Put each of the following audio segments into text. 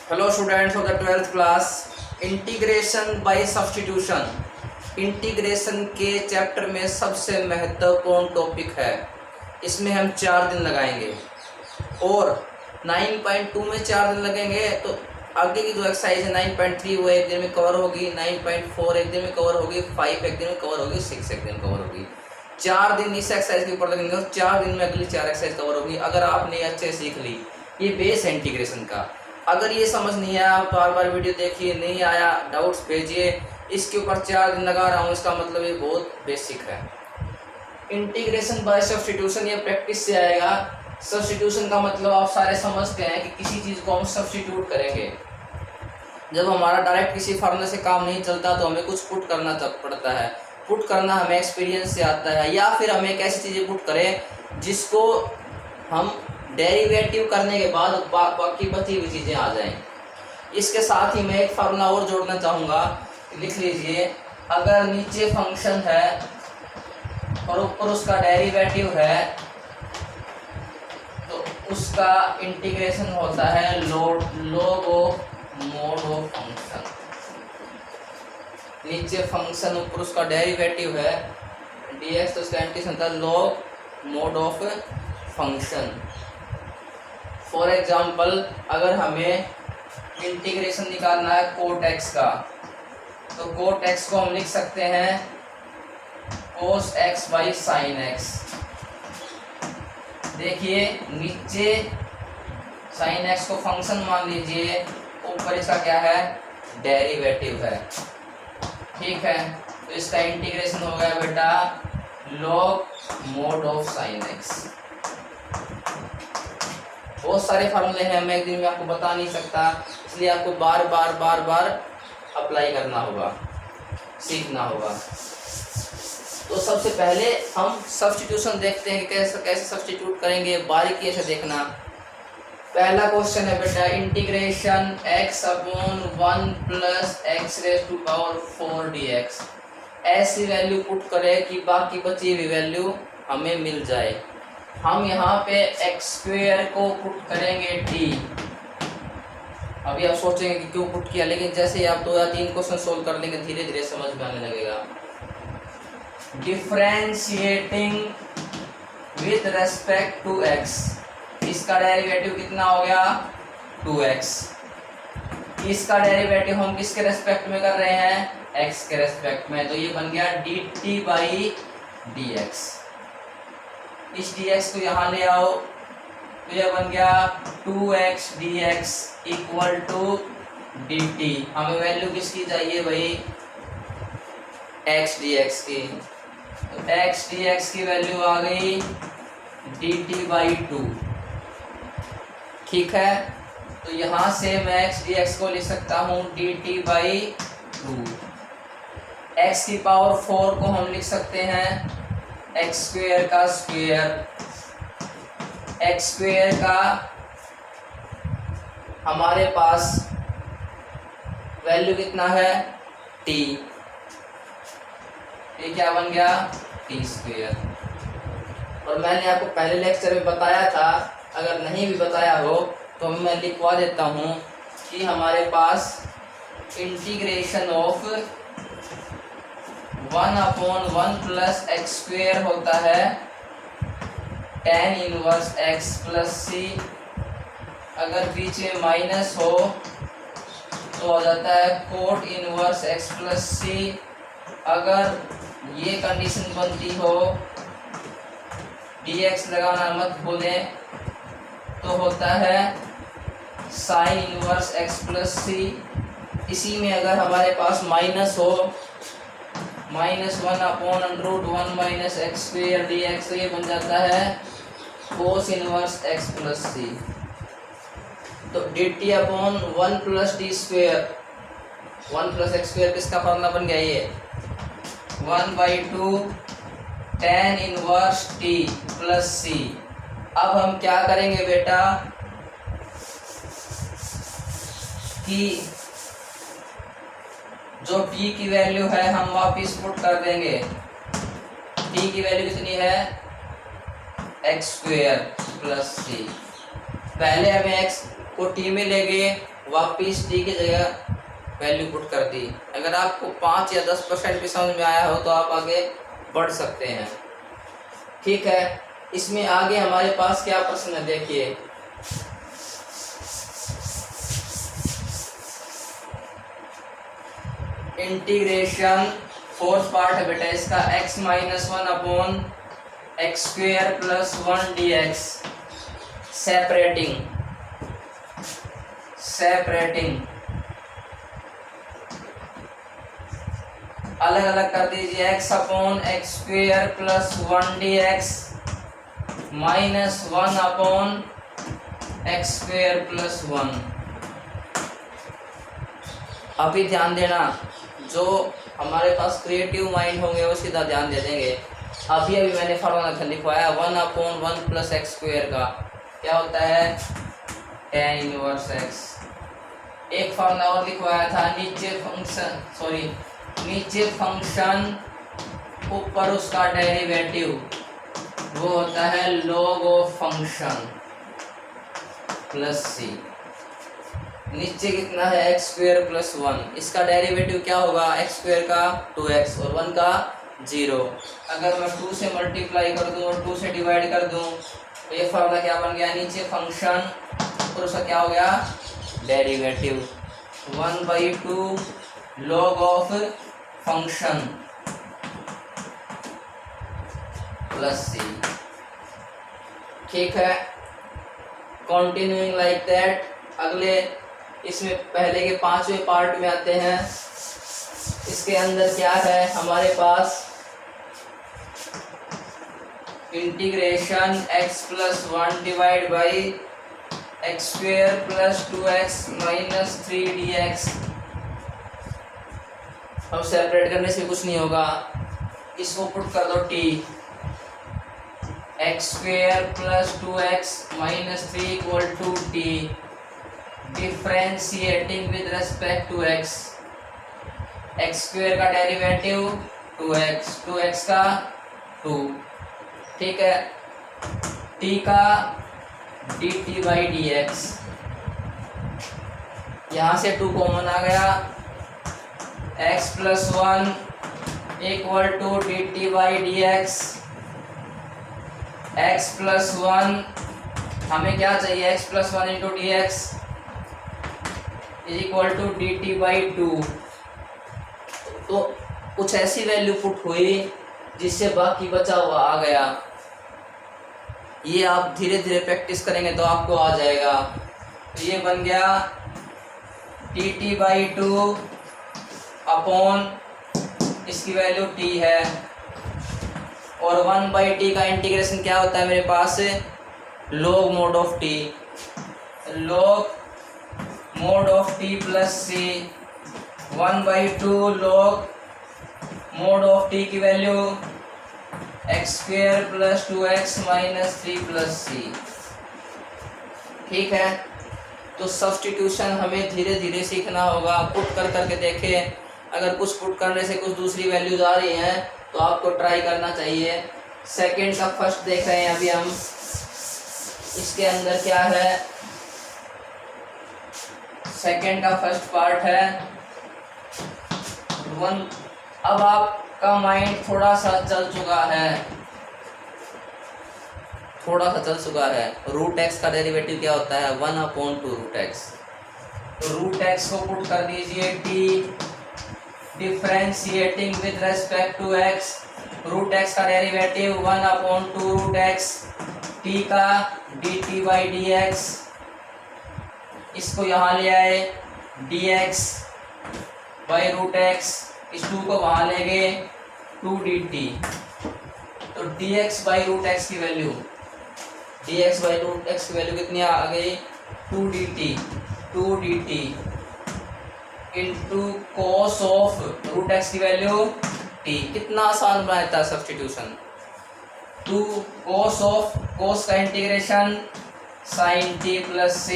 Hello students of the 12th class. Integration by substitution integration के chapter में सबसे महत्वपूर्ण टॉपिक है। इसमें हम 4 दिन लगाएंगे और 9.2 में 4 दिन लगेंगे, तो आगे की जो एक्सरसाइज है 9.3 वो एक दिन में कवर होगी, 9.4 एक दिन में कवर होगी, 5 एक दिन में कवर होगी, 6 एक दिन में कवर होगी। 4 दिन इस एक्सरसाइज के ऊपर लगेंगे और 4 दिन में अगली 4 एक्सरसाइज कवर होगी। अगर आपने अच्छे सीख ली, ये बेस है इंटीग्रेशन का। अगर ये समझ नहीं आया, बार बार वीडियो देखिए, नहीं आया डाउट्स भेजिए। इसके ऊपर 4 दिन लगा रहा हूँ, इसका मतलब ये बहुत बेसिक है। इंटीग्रेशन बाय सब्स्टिट्यूशन ये प्रैक्टिस से आएगा। सब्स्टिट्यूशन का मतलब आप सारे समझते हैं कि किसी चीज़ को हम सब्स्टिट्यूट करेंगे। जब हमारा डायरेक्ट किसी फार्मूले से काम नहीं चलता तो हमें कुछ पुट करना पड़ता है। पुट करना हमें एक्सपीरियंस से आता है, या फिर हमें एक ऐसी चीज़ें पुट करें जिसको हम डेरिवेटिव करने के बाद बाकी बची हुई चीज़ें आ जाएं। इसके साथ ही मैं एक फार्मूला और जोड़ना चाहूँगा, लिख लीजिए। अगर नीचे फंक्शन है और ऊपर उसका डेरिवेटिव है तो उसका इंटीग्रेशन होता है log of mod of function. नीचे फंक्शन ऊपर उसका डेरिवेटिव है dx, तो उसका इंटीग्रेशन होता है log mod of function. For example, अगर हमें इंटीग्रेशन निकालना है कोट एक्स का, तो कोट एक्स को हम लिख सकते हैं cos x by sine x. देखिए नीचे साइन एक्स को फंक्शन मान लीजिए, ऊपर इसका क्या है, डेरिवेटिव है। ठीक है, तो इसका इंटीग्रेशन हो गया बेटा log mod of sine x. बहुत सारे फार्मूले हैं, मैं एक दिन में आपको बता नहीं सकता, इसलिए आपको बार बार अप्लाई करना होगा, सीखना होगा। तो सबसे पहले हम सब्स्टिट्यूशन देखते हैं कि कैसे सब्स्टिट्यूट करेंगे, बारीकी से देखना। पहला क्वेश्चन है बेटा, integration x upon 1 plus x raise to power 4 dx। ऐसी वैल्यू पुट करें कि बाकी बची हुई वैल्यू हमें मिल जाए। हम यहाँ पे एक्स स्क्वेयर को पुट करेंगे d। अभी आप सोचेंगे कि क्यों पुट किया, लेकिन जैसे ही आप 2 या 3 क्वेश्चन सोल्व कर लेंगे धीरे धीरे समझ में आने लगेगा। Differentiating with respect to x, इसका डेरिवेटिव कितना हो गया 2x। इसका डेरिवेटिव हम किसके रेस्पेक्ट में कर रहे हैं, x के रेस्पेक्ट में, तो ये बन गया dt बाई dx। इस dx को यहाँ ले आओ तो यह बन गया 2x dx equal to dt। हमें वैल्यू किसकी चाहिए भाई, x dx की, तो x dx की वैल्यू आ गई dt बाई 2। ठीक है, तो यहाँ से मैं x dx को लिख सकता हूँ dt बाई 2। x की पावर 4 को हम लिख सकते हैं एक्स स्क्वेयर का स्क्वेयर। एक्स स्क्वेयर का हमारे पास वैल्यू कितना है t, ये क्या बन गया t स्क्वेयर। और मैंने आपको पहले लेक्चर में बताया था, अगर नहीं भी बताया हो तो मैं लिखवा देता हूँ कि हमारे पास integration of 1 upon 1 plus x square होता है tan inverse x plus c. अगर बीच में माइनस हो तो हो जाता है cot inverse x plus c. अगर ये कंडीशन बनती हो, dx लगाना मत भूलें, तो होता है साइन इनवर्स x प्लस सी। इसी में अगर हमारे पास माइनस हो, -1 upon √1 minus x square dx, तो ये बन जाता है cos inverse x plus c. तो dt upon 1 plus D square, 1 plus x square किसका फॉर्मूला बन गया, ये 1/2 tan इनवर्स t प्लस सी। अब हम क्या करेंगे बेटा कि जो t की वैल्यू है हम वापिस पुट कर देंगे। t की वैल्यू कितनी है, एक्स स्क्वेयर प्लस सी। पहले हमें x को t में ले गए, वापिस टी की जगह वैल्यू पुट कर दी। अगर आपको 5 या 10% भी समझ में आया हो तो आप आगे बढ़ सकते हैं। ठीक है, इसमें आगे हमारे पास क्या प्रश्न है देखिए। इंटीग्रेशन फोर्थ पार्ट है बेटा इसका, x minus 1 upon x square plus 1 D x. Separating अलग अलग कर दीजिए। x upon x square plus 1 D x minus 1 upon x square plus 1। अभी ध्यान देना, जो हमारे पास क्रिएटिव माइंड होंगे वो सीधा ध्यान दे देंगे। अभी मैंने फॉर्मूला लिखवाया 1 अपॉन 1 प्लस एक्स स्क्वेयर का क्या होता है, tan इनवर्स x। एक फॉर्मूला और लिखवाया था, नीचे फंक्शन ऊपर उसका डेरिवेटिव, वो होता है log of function plus c। नीचे कितना है एक्स स्क्वेयर प्लस 1, इसका डेरिवेटिव क्या होगा, एक्स स्क्वेयर का 2x और 1 का 0। अगर मैं 2 से मल्टीप्लाई कर दूं और 2 से डिवाइड कर दूं तो ये फॉर्मूला क्या बन गया, नीचे फंक्शन और उसका क्या हो गया derivative 1/2 log of function plus c। ठीक है, कंटिन्यूइंग लाइक दैट। अगले इसमें पहले के 5वें पार्ट में आते हैं। इसके अंदर क्या है हमारे पास, integration x plus 1 divide by x square plus 2x minus 3 d x. अब सेपरेट करने से कुछ नहीं होगा, इसको पुट कर दो t, x square plus 2x minus 3 equal to t, differentiating with respect to x। X square का डेरिवेटिव 2x, 2x का 2। ठीक है, t का dt बाई डी एक्स, यहाँ से 2 कॉमन आ गया, x plus 1 equal to dt by d x. x plus 1 हमें क्या चाहिए, x plus 1 into d x is equal to dt by 2। तो कुछ ऐसी वैल्यू पुट हुई जिससे बाकी बचा हुआ आ गया। ये आप धीरे धीरे प्रैक्टिस करेंगे तो आपको आ जाएगा। तो ये बन गया dt बाई 2 अपॉन इसकी वैल्यू t है, और 1/t का इंटीग्रेशन क्या होता है मेरे पास, log mod of t, log mod of t plus c। 1/2 log mod of t की value x square plus 2x minus 3 plus c। ठीक है, तो सब्स्टिट्यूशन हमें धीरे धीरे सीखना होगा। पुट कर करके देखें, अगर कुछ पुट करने से कुछ दूसरी वैल्यूज आ रही हैं तो आपको ट्राई करना चाहिए। सेकंड का फर्स्ट देख रहे हैं अभी हम, इसके अंदर क्या है, सेकंड का फर्स्ट पार्ट है 1। अब आपका माइंड थोड़ा सा चल चुका है, रूट एक्स का डेरिवेटिव क्या होता है, 1/2 रूट एक्स। तो रूट एक्स को पुट कर दीजिए t, differentiating with respect to x, root x का डेरिवेटिव 1/2 रूट एक्स, t का dt बाई डी एक्स, इसको यहाँ ले आए dx बाई रूट एक्स, इस 2 को वहाँ ले गए 2dt। तो dx बाई रूट एक्स की वैल्यू, कितनी आ गई, 2dt into cos of root x की वैल्यू t। कितना आसान बनाता है सब्स्टिट्यूशन। 2 कॉस ऑफ, कॉस का integration sine t plus c,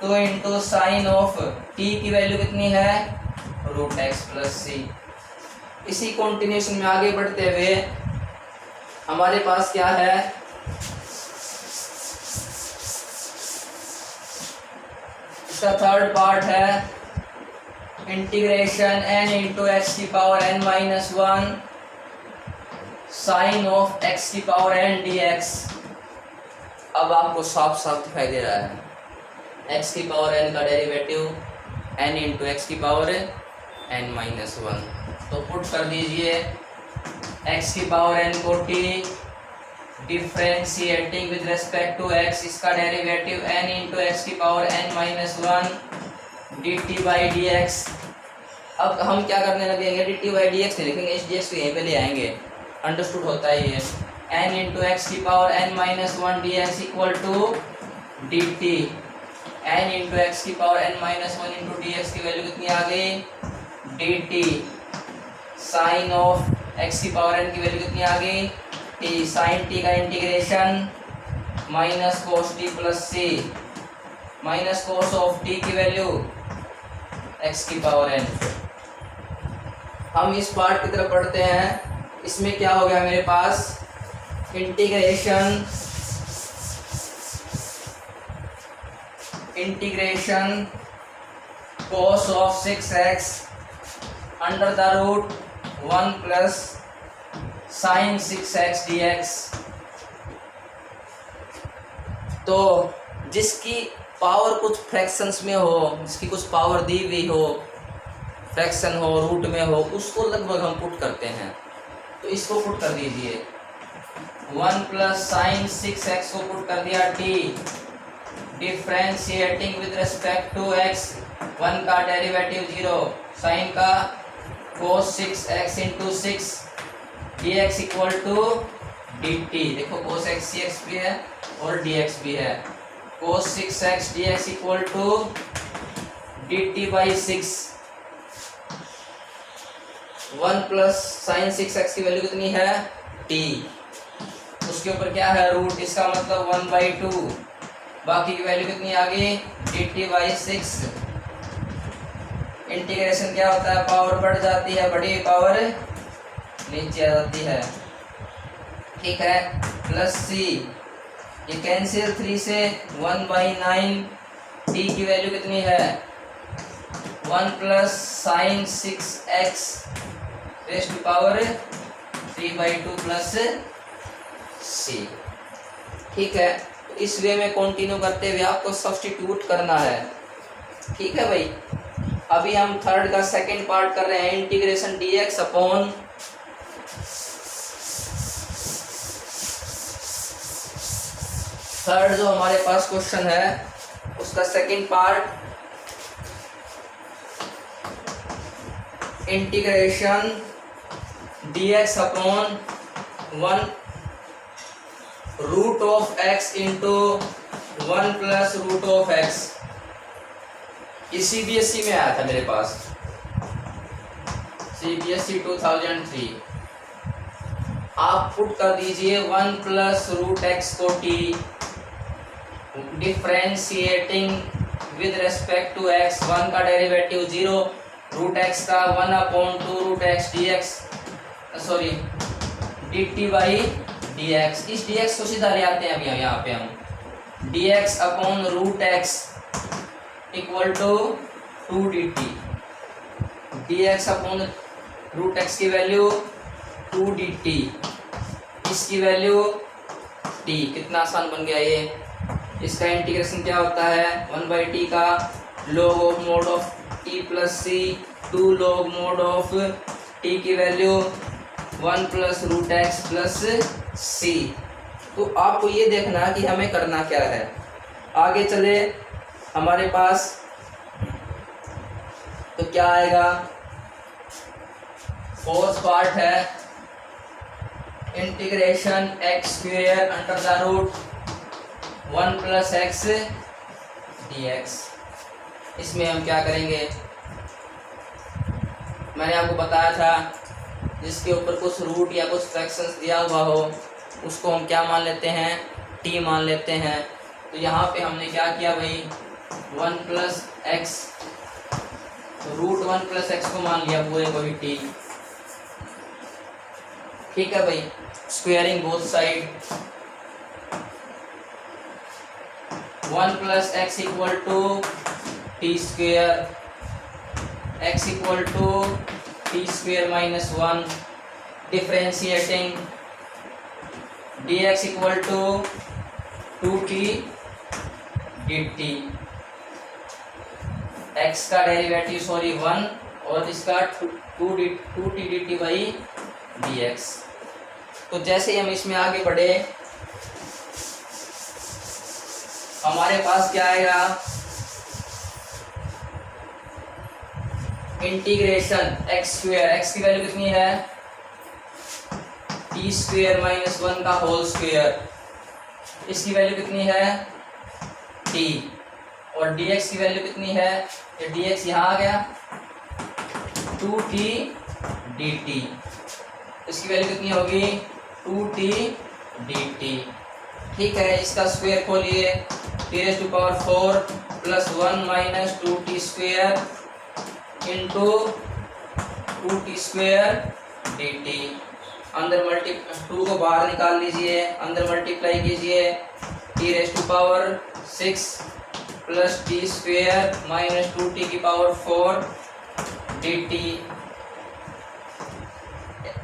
2 into sine of t की वैल्यू कितनी है, रूट एक्स प्लस c। इसी कॉन्टिन्यूशन में आगे बढ़ते हुए हमारे पास क्या है, इसका थर्ड पार्ट है इंटीग्रेशन n इंटू एक्स की power n minus one sine of x की पावर n dx। अब आपको साफ साफ दिखाई दे रहा है x की पावर n का डेरिवेटिव n इंटू एक्स की पावर n माइनस वन। तो पुट कर दीजिए x की पावर n को t differentiating with respect to x, इसका डेरिवेटिव n इंटू एक्स की power n minus one dt by d x. अब हम क्या करने लगेंगे, dt बाई डी एक्स नहीं लिखेंगे, इस dx को यहीं पे ले आएंगे, अंडरस्टूड होता है ये। n इंटू एक्स की power n minus one d x equal to d t. n into x की power n minus one into d x की वैल्यू कितनी आ गई, d t. Sine of x की पावर n की value कितनी आ गई, टी। साइन टी का integration minus cos t plus c, minus cos of t की वैल्यू x की पावर n। हम इस पार्ट की तरफ पढ़ते हैं। इसमें क्या हो गया मेरे पास, integration cos of 6x under the root 1 plus sine 6x dx। तो जिसकी पावर कुछ फ्रैक्शंस में हो, जिसकी कुछ पावर दी हुई हो, फ्रैक्शन हो, रूट में हो, उसको लगभग हम पुट करते हैं। तो इसको पुट कर दीजिए, 1 प्लस साइन 6x को पुट कर दिया t differentiating with respect to x, 1 का डेरिवेटिव 0, साइन का cos 6x into 6 dx equal to dt। देखो cos x cx भी है और dx भी है, cos 6x dx equal to dt by 6। 1 plus sine 6x की वैल्यू कितनी है, t, उसके ऊपर क्या है, रूट, इसका मतलब 1/2, बाकी की वैल्यू कितनी आ गई, dt बाई 6। इंटीग्रेशन क्या होता है, पावर बढ़ जाती है, बड़ी पावर नीचे आ जाती है, ठीक है। प्लस सी, ये कैंसिल 3 से 1/9, t की वैल्यू कितनी है, 1 plus sine 6x raised to power 3/2 plus c, ठीक है। तो इस वे में कंटिन्यू करते हुए आपको सब्स्टिट्यूट करना है, ठीक है भाई। अभी हम थर्ड का सेकंड पार्ट कर रहे हैं, इंटीग्रेशन dx अपॉन थर्ड जो हमारे पास क्वेश्चन है उसका second part, integration dx upon 1 root of x into 1 plus root of x। ये CBSE में आया था मेरे पास, CBSE 2003। आप पुट कर दीजिए 1 प्लस रूट एक्स को t differentiating with respect to x, 1 का डेरिवेटिव 0, रूट एक्स का 1/2 root x dx, sorry dt by dx। इस dx को सीधा ले आते हैं अभी यहाँ पे हम, dx upon root x equal to 2 dt, dx upon root x की वैल्यू 2 dt, इसकी वैल्यू t। कितना आसान बन गया ये। इसका इंटीग्रेशन क्या होता है, 1/t का log of mod of t plus c, 2 log mod of t की value 1 plus root x plus c. तो आपको ये देखना कि हमें करना क्या है। आगे चले हमारे पास तो क्या आएगा, फोर्थ पार्ट है integration x square under the root 1 plus x dx। इसमें हम क्या करेंगे, मैंने आपको बताया था जिसके ऊपर कुछ रूट या कुछ फ्रैक्शंस दिया हुआ हो उसको हम क्या मान लेते हैं, t मान लेते हैं। तो यहाँ पे हमने क्या किया भाई, 1 plus x, root 1 plus x को मान लिया पूरे को भी t, ठीक है भाई। Squaring both side, 1 plus x equal to t square x equal to t square minus 1 differentiating dx equal to 2t dt, x का डेरिवेटिव 1 और इसका 2t dt बाई dx। तो जैसे ही हम इसमें आगे बढ़े हमारे पास क्या आएगा, इंटीग्रेशन x स्क्वेयर, x की वैल्यू कितनी है टी स्क्वेयर माइनस 1 का होल स्क्वेयर, इसकी वैल्यू कितनी है t, और dx की वैल्यू कितनी है, ये dx यहाँ आ गया 2t dt, इसकी वैल्यू कितनी होगी 2t dt। ठीक है, इसका स्क्वायर खोलिए, t⁴ plus 1 minus 2t square into 2t square dt। अंदर 2 को बाहर निकाल लीजिए, अंदर मल्टीप्लाई कीजिए, t⁶ plus t square minus 2t⁴ dt,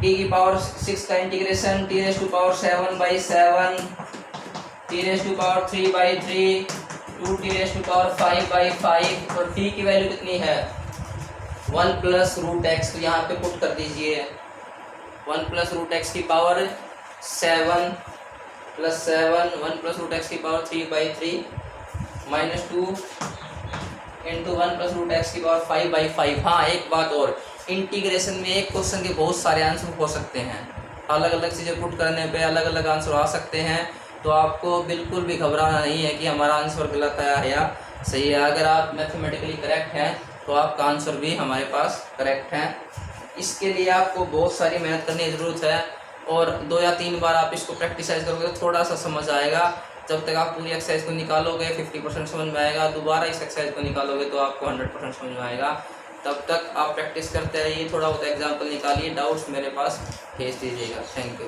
t⁶ का इंटीग्रेशन t⁷7/7, t⁵3/3, 2t⁵5/5, और t की वैल्यू कितनी है 1 प्लस रूट एक्स, तो यहाँ पे पुट कर दीजिए 1 प्लस रूट एक्स की power 7 plus 7, 1 plus root x की power 3/3 minus 2 into 1 plus root x की पावर 5/5। हाँ, एक बात और, इंटीग्रेशन में एक क्वेश्चन के बहुत सारे आंसर हो सकते हैं, अलग अलग चीज़ें पुट करने पे अलग अलग आंसर आ सकते हैं, तो आपको बिल्कुल भी घबराना नहीं है कि हमारा आंसर गलत है या सही है। अगर आप मैथमेटिकली करेक्ट हैं तो आपका आंसर भी हमारे पास करेक्ट है। इसके लिए आपको बहुत सारी मेहनत करने की ज़रूरत है, और 2 या 3 बार आप इसको प्रैक्टिसाइज करोगे तो थोड़ा सा समझ आएगा। जब तक आप पूरी एक्सरसाइज को निकालोगे 50% समझ में आएगा, दोबारा इस एक्सरसाइज को निकालोगे तो आपको 100% समझ में आएगा। तब तक आप प्रैक्टिस करते रहिए, थोड़ा बहुत एग्जाम्पल निकालिए, डाउट्स मेरे पास भेज दीजिएगा। Thank you.